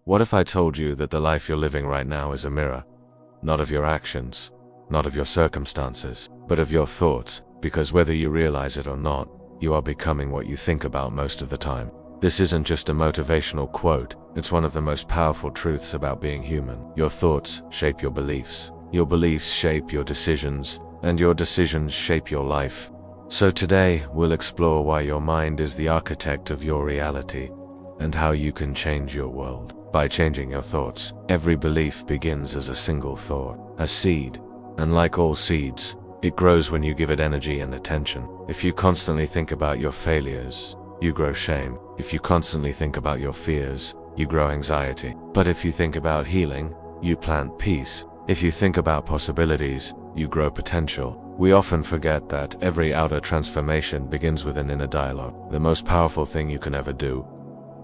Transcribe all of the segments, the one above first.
What if I told you that the life you're living right now is a mirror? Not of your actions, not of your circumstances, but of your thoughts, because whether you realize it or not, you are becoming what you think about most of the time. This isn't just a motivational quote, it's one of the most powerful truths about being human. Your thoughts shape your beliefs shape your decisions, and your decisions shape your life. So today, we'll explore why your mind is the architect of your reality, and how you can change your world by changing your thoughts. Every belief begins as a single thought, a seed, and like all seeds, it grows when you give it energy and attention. If you constantly think about your failures, you grow shame. If you constantly think about your fears, you grow anxiety. But if you think about healing, you plant peace. If you think about possibilities, you grow potential. We often forget that every outer transformation begins with an inner dialogue. The most powerful thing you can ever do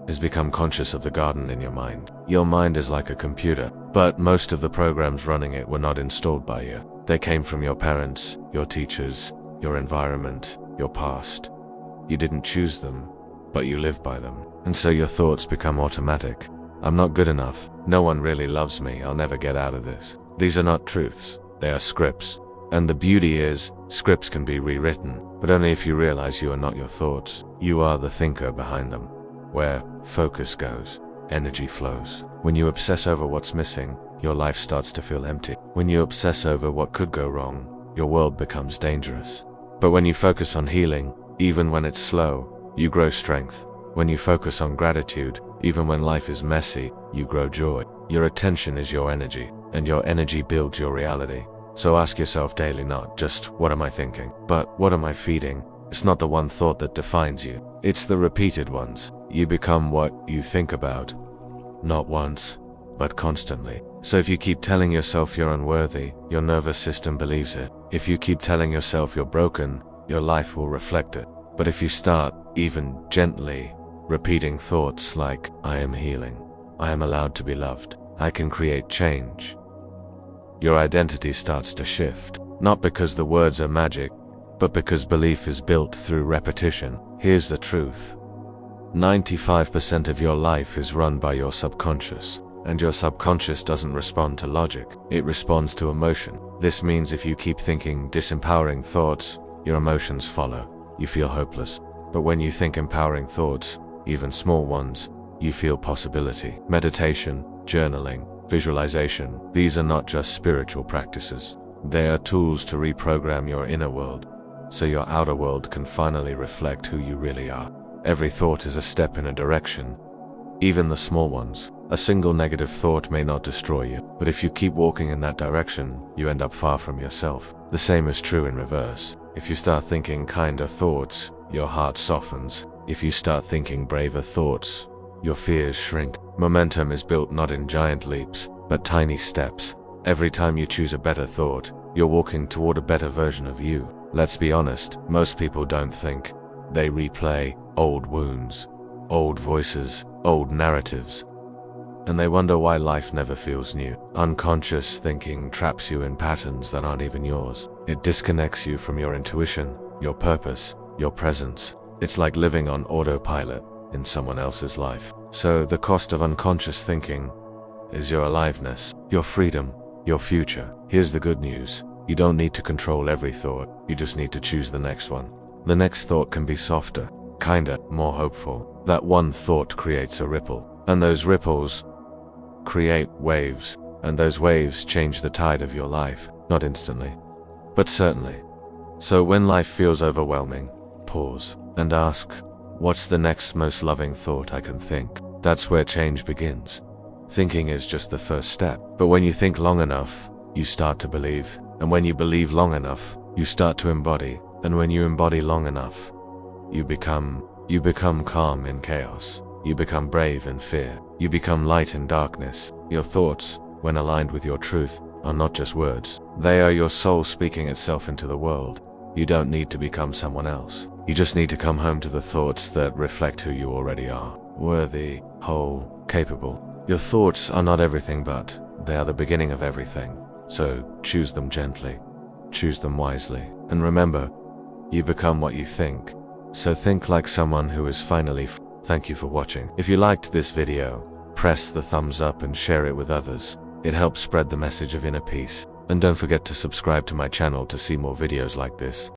is become conscious of the garden in your mind. Your mind is like a computer, but most of the programs running it were not installed by you. They came from your parents, your teachers, your environment, your past. You didn't choose them, but you live by them. And so your thoughts become automatic. I'm not good enough. No one really loves me. I'll never get out of this. These are not truths. They are scripts. And the beauty is, scripts can be rewritten, but only if you realize you are not your thoughts. You are the thinker behind them. Where focus goes, energy flows. When you obsess over what's missing, your life starts to feel empty. When you obsess over what could go wrong, your world becomes dangerous. But when you focus on healing, even when it's slow, you grow strength. When you focus on gratitude, even when life is messy, you grow joy. Your attention is your energy, and your energy builds your reality. So ask yourself daily not just, what am I thinking, but what am I feeding? It's not the one thought that defines you. It's the repeated ones. You become what you think about, not once, but constantly. So if you keep telling yourself you're unworthy, your nervous system believes it. If you keep telling yourself you're broken, your life will reflect it. But if you start, even gently, repeating thoughts like, I am healing, I am allowed to be loved, I can create change, your identity starts to shift. Not because the words are magic, but because belief is built through repetition. Here's the truth. 95% of your life is run by your subconscious, and your subconscious doesn't respond to logic, it responds to emotion. This means if you keep thinking disempowering thoughts, your emotions follow. You feel hopeless. But when you think empowering thoughts, even small ones, you feel possibility. Meditation, journaling, visualization, these are not just spiritual practices. They are tools to reprogram your inner world, so your outer world can finally reflect who you really are. Every thought is a step in a direction, even the small ones. A single negative thought may not destroy you, but if you keep walking in that direction, you end up far from yourself. The same is true in reverse. If you start thinking kinder thoughts, your heart softens. If you start thinking braver thoughts, your fears shrink. Momentum is built not in giant leaps, but tiny steps. Every time you choose a better thought, you're walking toward a better version of you. Let's be honest, most people don't think. They replay old wounds, old voices, old narratives, and they wonder why life never feels new. Unconscious thinking traps you in patterns that aren't even yours. It disconnects you from your intuition, your purpose, your presence. It's like living on autopilot in someone else's life. So the cost of unconscious thinking is your aliveness, your freedom, your future. Here's the good news. You don't need to control every thought. You just need to choose the next one. The next thought can be softer, kinder, more hopeful. That one thought creates a ripple, and those ripples create waves, and those waves change the tide of your life, not instantly, but certainly. So when life feels overwhelming, pause and ask, what's the next most loving thought I can think? That's where change begins. Thinking is just the first step, but when you think long enough, you start to believe, and when you believe long enough, you start to embody, and when you embody long enough, you become calm in chaos. You become brave in fear. You become light in darkness. Your thoughts, when aligned with your truth, are not just words. They are your soul speaking itself into the world. You don't need to become someone else. You just need to come home to the thoughts that reflect who you already are. Worthy, whole, capable. Your thoughts are not everything, but they are the beginning of everything. So choose them gently. Choose them wisely. And remember, you become what you think. So think like someone who is finally Thank you for watching. If you liked this video, press the thumbs up and share it with others. It helps spread the message of inner peace. And don't forget to subscribe to my channel to see more videos like this.